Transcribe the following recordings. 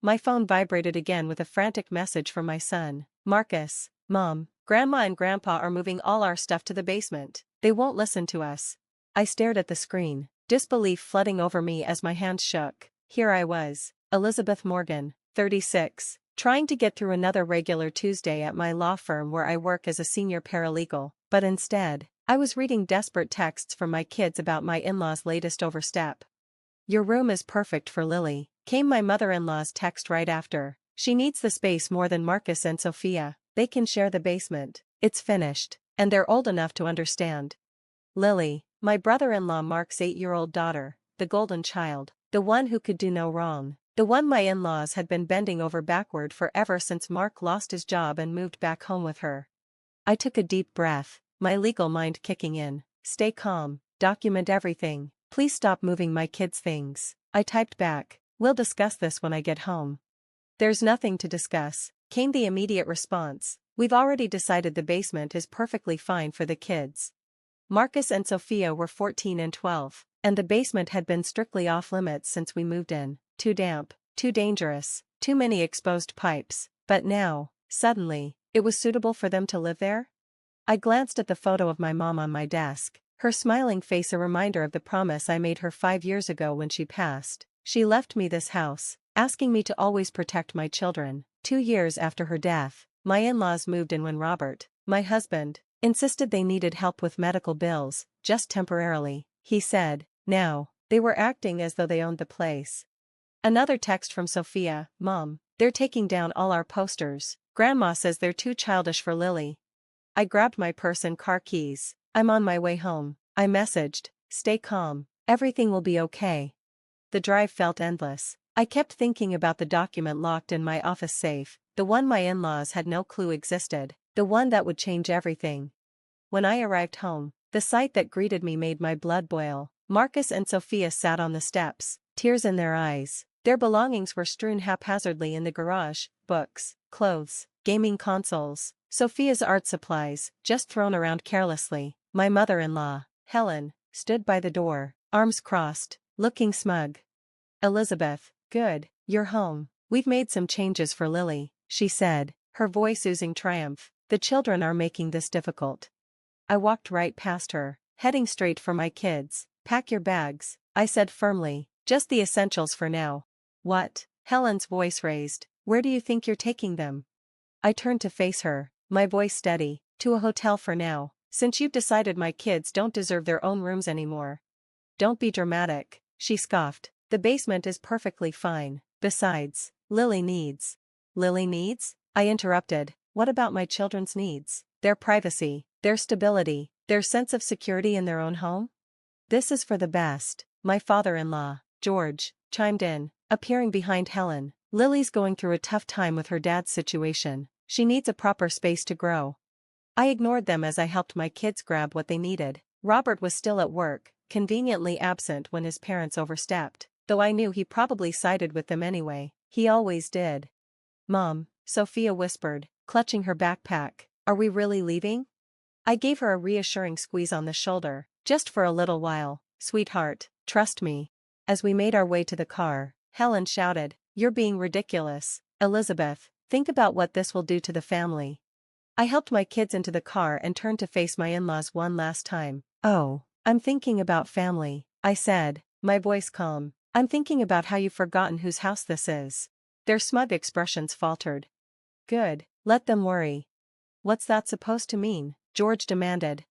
My phone vibrated again with a frantic message from my son. Marcus, Mom, Grandma and Grandpa are moving all our stuff to the basement. They won't listen to us. I stared at the screen, disbelief flooding over me as my hands shook. Here I was, Elizabeth Morgan, 36, trying to get through another regular Tuesday at my law firm where I work as a senior paralegal, but instead, I was reading desperate texts from my kids about my in-laws' latest overstep. Your room is perfect for Lily, came my mother-in-law's text right after. She needs the space more than Marcus and Sophia. They can share the basement. It's finished, and they're old enough to understand. Lily, my brother-in-law Mark's 8-year-old daughter, the golden child, the one who could do no wrong, the one my in-laws had been bending over backward for ever since Mark lost his job and moved back home with her. I took a deep breath, my legal mind kicking in. Stay calm, document everything, please stop moving my kids' things. I typed back, we'll discuss this when I get home. There's nothing to discuss, came the immediate response. We've already decided the basement is perfectly fine for the kids. Marcus and Sophia were 14 and 12, and the basement had been strictly off-limits since we moved in. Too damp, too dangerous, too many exposed pipes, but now, suddenly, it was suitable for them to live there? I glanced at the photo of my mom on my desk, her smiling face a reminder of the promise I made her 5 years ago when she passed. She left me this house, asking me to always protect my children. 2 years after her death, my in-laws moved in when Robert, my husband, insisted they needed help with medical bills, just temporarily, he said. Now, they were acting as though they owned the place. Another text from Sophia, Mom, they're taking down all our posters. Grandma says they're too childish for Lily. I grabbed my purse and car keys. I'm on my way home. I messaged, stay calm, everything will be okay. The drive felt endless. I kept thinking about the document locked in my office safe, the one my in-laws had no clue existed, the one that would change everything. When I arrived home, the sight that greeted me made my blood boil. Marcus and Sophia sat on the steps, tears in their eyes. Their belongings were strewn haphazardly in the garage, books, clothes, gaming consoles, Sophia's art supplies, just thrown around carelessly. My mother-in-law, Helen, stood by the door, arms crossed, looking smug. Elizabeth, good, you're home. We've made some changes for Lily, she said, her voice oozing triumph. The children are making this difficult. I walked right past her, heading straight for my kids. Pack your bags, I said firmly, just the essentials for now. What? Helen's voice raised. Where do you think you're taking them? I turned to face her, my voice steady. To a hotel for now, since you've decided my kids don't deserve their own rooms anymore. Don't be dramatic, she scoffed. The basement is perfectly fine. Besides, Lily needs. Lily needs? I interrupted. What about my children's needs? Their privacy, their stability, their sense of security in their own home? This is for the best, my father-in-law, George, chimed in, appearing behind Helen. Lily's going through a tough time with her dad's situation. She needs a proper space to grow. I ignored them as I helped my kids grab what they needed. Robert was still at work, conveniently absent when his parents overstepped, though I knew he probably sided with them anyway. He always did. Mom, Sophia whispered, clutching her backpack, are we really leaving? I gave her a reassuring squeeze on the shoulder. Just for a little while, sweetheart, trust me. As we made our way to the car, Helen shouted, you're being ridiculous, Elizabeth, think about what this will do to the family. I helped my kids into the car and turned to face my in-laws one last time. Oh, I'm thinking about family, I said, my voice calm. I'm thinking about how you've forgotten whose house this is. Their smug expressions faltered. Good, let them worry. What's that supposed to mean? George demanded.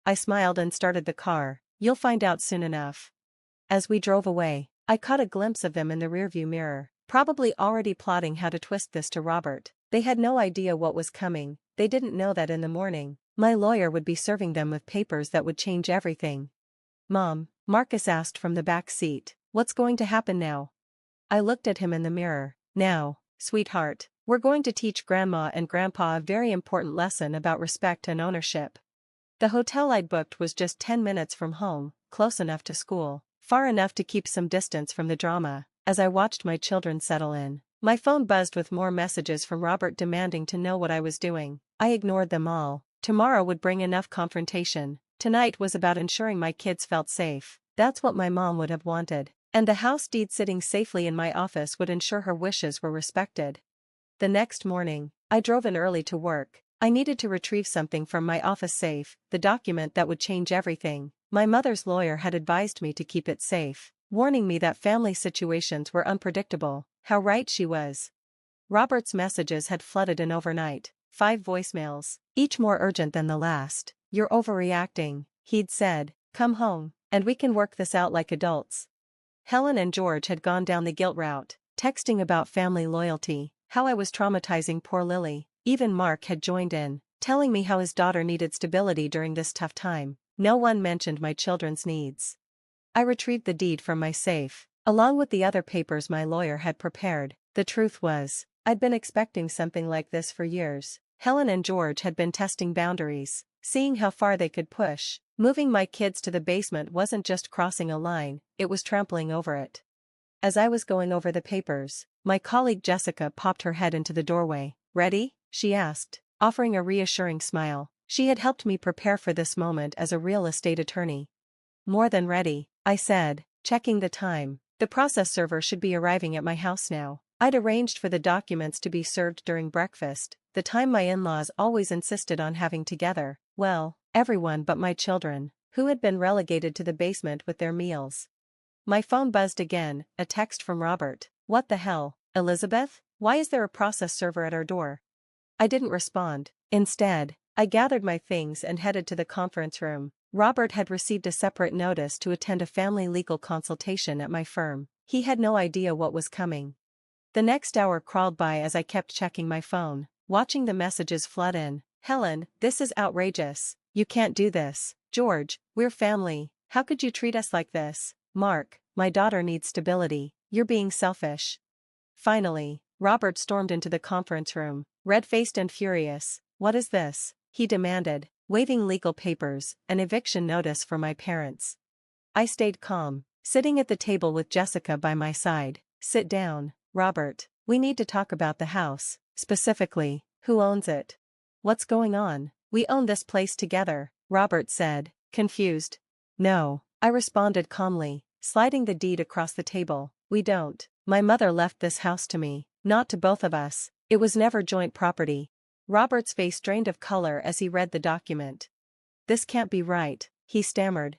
I smiled and started the car. You'll find out soon enough. As we drove away, I caught a glimpse of them in the rearview mirror, probably already plotting how to twist this to Robert. They had no idea what was coming. They didn't know that in the morning, my lawyer would be serving them with papers that would change everything. Mom, Marcus asked from the back seat, what's going to happen now? I looked at him in the mirror. Now, sweetheart, we're going to teach Grandma and Grandpa a very important lesson about respect and ownership. The hotel I'd booked was just 10 minutes from home, close enough to school, far enough to keep some distance from the drama. As I watched my children settle in, my phone buzzed with more messages from Robert demanding to know what I was doing. I ignored them all. Tomorrow would bring enough confrontation. Tonight was about ensuring my kids felt safe. That's what my mom would have wanted. And the house deed sitting safely in my office would ensure her wishes were respected. The next morning, I drove in early to work. I needed to retrieve something from my office safe, the document that would change everything. My mother's lawyer had advised me to keep it safe, warning me that family situations were unpredictable. How right she was. Robert's messages had flooded in overnight, 5 voicemails, each more urgent than the last. "You're overreacting," he'd said. "Come home, and we can work this out like adults." Helen and George had gone down the guilt route, texting about family loyalty, how I was traumatizing poor Lily. Even Mark had joined in, telling me how his daughter needed stability during this tough time. No one mentioned my children's needs. I retrieved the deed from my safe, along with the other papers my lawyer had prepared. The truth was, I'd been expecting something like this for years. Helen and George had been testing boundaries, seeing how far they could push. Moving my kids to the basement wasn't just crossing a line, it was trampling over it. As I was going over the papers, my colleague Jessica popped her head into the doorway. "Ready?" she asked, offering a reassuring smile. She had helped me prepare for this moment as a real estate attorney. "More than ready," I said, checking the time. The process server should be arriving at my house now. I'd arranged for the documents to be served during breakfast, the time my in-laws always insisted on having together. Well, everyone but my children, who had been relegated to the basement with their meals. My phone buzzed again, a text from Robert. "What the hell, Elizabeth? Why is there a process server at our door?" I didn't respond. Instead, I gathered my things and headed to the conference room. Robert had received a separate notice to attend a family legal consultation at my firm. He had no idea what was coming. The next hour crawled by as I kept checking my phone, watching the messages flood in. "Helen, this is outrageous. You can't do this. George, we're family. How could you treat us like this? Mark, my daughter needs stability. You're being selfish." Finally, Robert stormed into the conference room, red-faced and furious. "What is this?" he demanded, waving legal papers, an eviction notice for my parents. I stayed calm, sitting at the table with Jessica by my side. "Sit down, Robert. We need to talk about the house, specifically, who owns it?" "What's going on? We own this place together," Robert said, confused. "No," I responded calmly, sliding the deed across the table. "We don't. My mother left this house to me, not to both of us. It was never joint property." Robert's face drained of color as he read the document. "This can't be right," he stammered.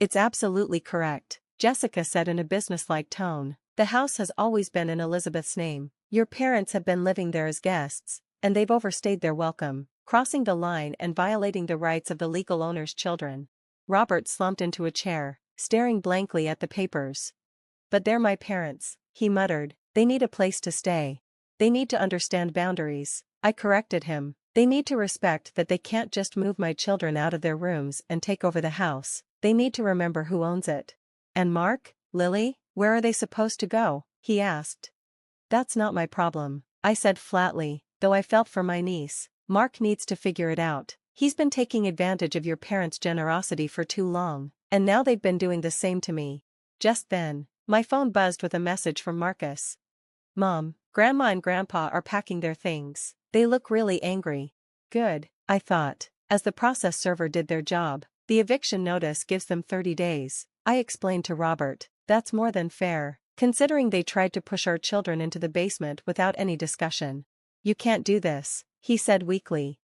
"It's absolutely correct," Jessica said in a businesslike tone. "The house has always been in Elizabeth's name. Your parents have been living there as guests, and they've overstayed their welcome, crossing the line and violating the rights of the legal owner's children." Robert slumped into a chair, staring blankly at the papers. "But they're my parents," he muttered. "They need a place to stay. They need to understand boundaries." I corrected him. "They need to respect that they can't just move my children out of their rooms and take over the house. They need to remember who owns it." "And Mark, Lily, where are they supposed to go?" he asked. "That's not my problem," I said flatly, though I felt for my niece. "Mark needs to figure it out. He's been taking advantage of your parents' generosity for too long, and now they've been doing the same to me." Just then, my phone buzzed with a message from Marcus. "Mom, Grandma and Grandpa are packing their things. They look really angry." Good, I thought, as the process server did their job. "The eviction notice gives them 30 days, I explained to Robert. "That's more than fair, considering they tried to push our children into the basement without any discussion." "You can't do this," he said weakly.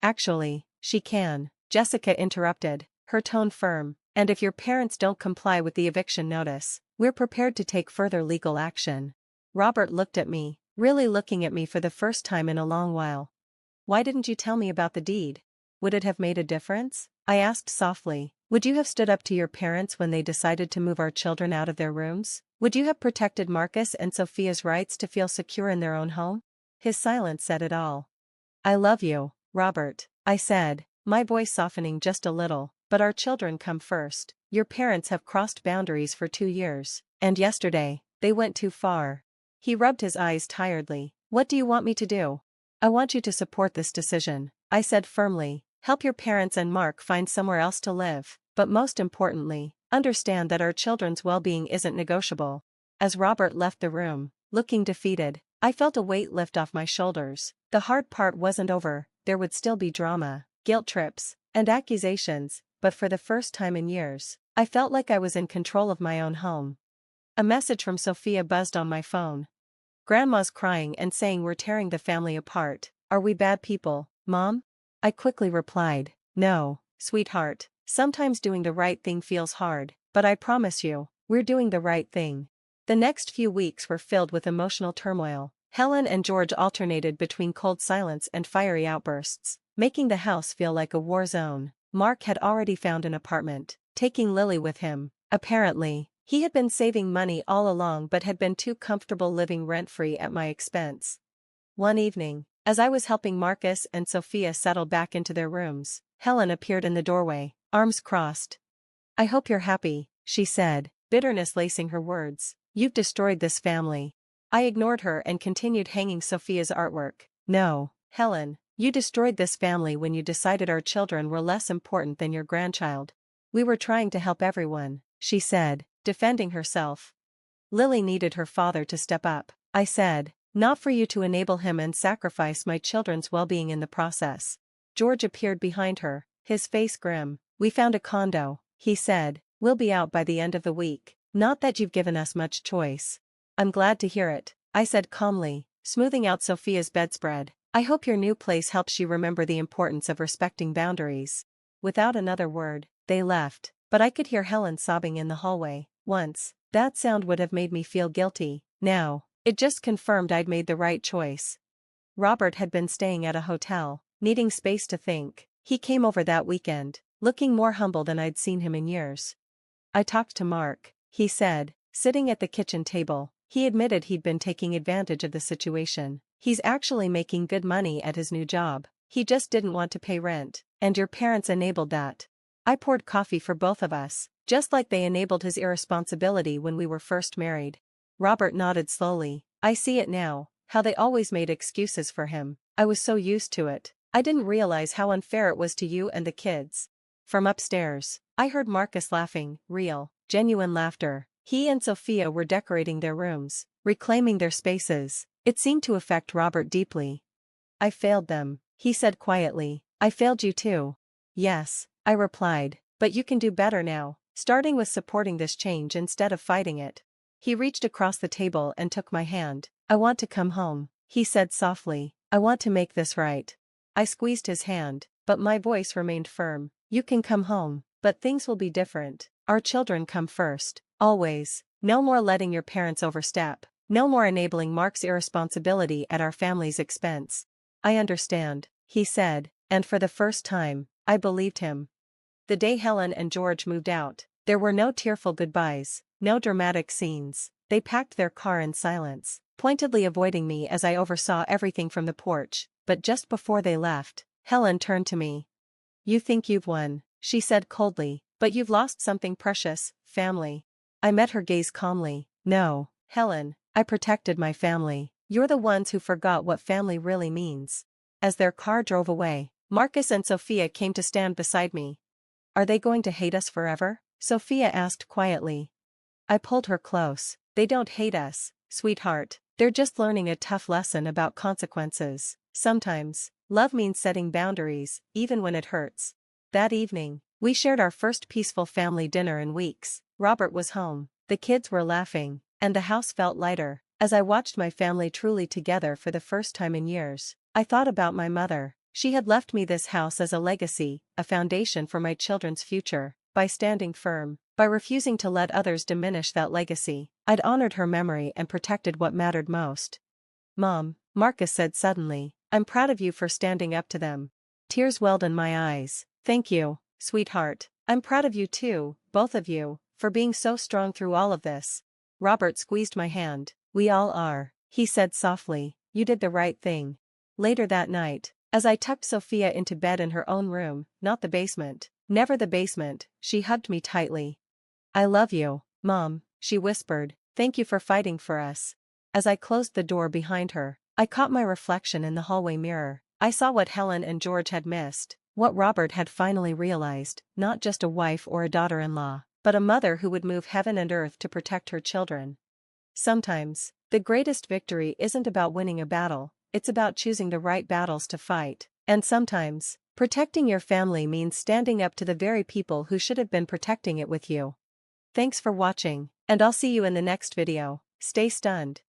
"Actually, she can," Jessica interrupted, her tone firm. "And if your parents don't comply with the eviction notice, we're prepared to take further legal action." Robert looked at me, really looking at me for the first time in a long while. "Why didn't you tell me about the deed? Would it have made a difference?" I asked softly. "Would you have stood up to your parents when they decided to move our children out of their rooms? Would you have protected Marcus and Sophia's rights to feel secure in their own home?" His silence said it all. "I love you, Robert," I said, my voice softening just a little, "but our children come first. Your parents have crossed boundaries for 2 years, and yesterday, they went too far." He rubbed his eyes tiredly. "What do you want me to do?" "I want you to support this decision," I said firmly. "Help your parents and Mark find somewhere else to live, but most importantly, understand that our children's well-being isn't negotiable." As Robert left the room, looking defeated, I felt a weight lift off my shoulders. The hard part wasn't over. There would still be drama, guilt trips, and accusations, but for the first time in years, I felt like I was in control of my own home. A message from Sophia buzzed on my phone. Grandma's crying and saying we're tearing the family apart. Are we bad people, Mom? I quickly replied, no, sweetheart. Sometimes doing the right thing feels hard, but I promise you, we're doing the right thing. The next few weeks were filled with emotional turmoil. Helen and George alternated between cold silence and fiery outbursts, making the house feel like a war zone. Mark had already found an apartment, taking Lily with him. Apparently, he had been saving money all along but had been too comfortable living rent-free at my expense. One evening, as I was helping Marcus and Sophia settle back into their rooms, Helen appeared in the doorway, arms crossed. I hope you're happy, she said, bitterness lacing her words. You've destroyed this family. I ignored her and continued hanging Sophia's artwork. No, Helen, you destroyed this family when you decided our children were less important than your grandchild. We were trying to help everyone, she said, defending herself. Lily needed her father to step up, I said, not for you to enable him and sacrifice my children's well-being in the process. George appeared behind her, his face grim. We found a condo, he said. We'll be out by the end of the week. Not that you've given us much choice. I'm glad to hear it, I said calmly, smoothing out Sophia's bedspread. I hope your new place helps you remember the importance of respecting boundaries. Without another word, they left, but I could hear Helen sobbing in the hallway. Once, that sound would have made me feel guilty. Now, it just confirmed I'd made the right choice. Robert had been staying at a hotel, needing space to think. He came over that weekend, looking more humble than I'd seen him in years. I talked to Mark, he said, sitting at the kitchen table. He admitted he'd been taking advantage of the situation. He's actually making good money at his new job. He just didn't want to pay rent, and your parents enabled that. I poured coffee for both of us, just like they enabled his irresponsibility when we were first married. Robert nodded slowly. I see it now, how they always made excuses for him. I was so used to it. I didn't realize how unfair it was to you and the kids. From upstairs, I heard Marcus laughing, real, genuine laughter. He and Sophia were decorating their rooms, reclaiming their spaces. It seemed to affect Robert deeply. I failed them, he said quietly. I failed you too. Yes, I replied, but you can do better now, starting with supporting this change instead of fighting it. He reached across the table and took my hand. I want to come home, he said softly. I want to make this right. I squeezed his hand, but my voice remained firm. You can come home, but things will be different. Our children come first, always. No more letting your parents overstep. No more enabling Mark's irresponsibility at our family's expense. I understand, he said, and for the first time, I believed him. The day Helen and George moved out, there were no tearful goodbyes, no dramatic scenes. They packed their car in silence, pointedly avoiding me as I oversaw everything from the porch. But just before they left, Helen turned to me. You think you've won, she said coldly, but you've lost something precious, family. I met her gaze calmly. No, Helen, I protected my family. You're the ones who forgot what family really means. As their car drove away, Marcus and Sophia came to stand beside me. Are they going to hate us forever? Sophia asked quietly. I pulled her close. They don't hate us, sweetheart. They're just learning a tough lesson about consequences. Sometimes, love means setting boundaries, even when it hurts. That evening, we shared our first peaceful family dinner in weeks. Robert was home, the kids were laughing, and the house felt lighter. As I watched my family truly together for the first time in years, I thought about my mother. She had left me this house as a legacy, a foundation for my children's future. By standing firm, by refusing to let others diminish that legacy, I'd honored her memory and protected what mattered most. Mom, Marcus said suddenly, I'm proud of you for standing up to them. Tears welled in my eyes. Thank you, sweetheart. I'm proud of you too, both of you, for being so strong through all of this. Robert squeezed my hand. We all are, he said softly. You did the right thing. Later that night, as I tucked Sophia into bed in her own room, not the basement, never the basement, she hugged me tightly. I love you, Mom, she whispered. Thank you for fighting for us. As I closed the door behind her, I caught my reflection in the hallway mirror. I saw what Helen and George had missed, what Robert had finally realized, not just a wife or a daughter-in-law, but a mother who would move heaven and earth to protect her children. Sometimes, the greatest victory isn't about winning a battle, it's about choosing the right battles to fight. And sometimes, protecting your family means standing up to the very people who should have been protecting it with you. Thanks for watching. And I'll see you in the next video. Stay stunned.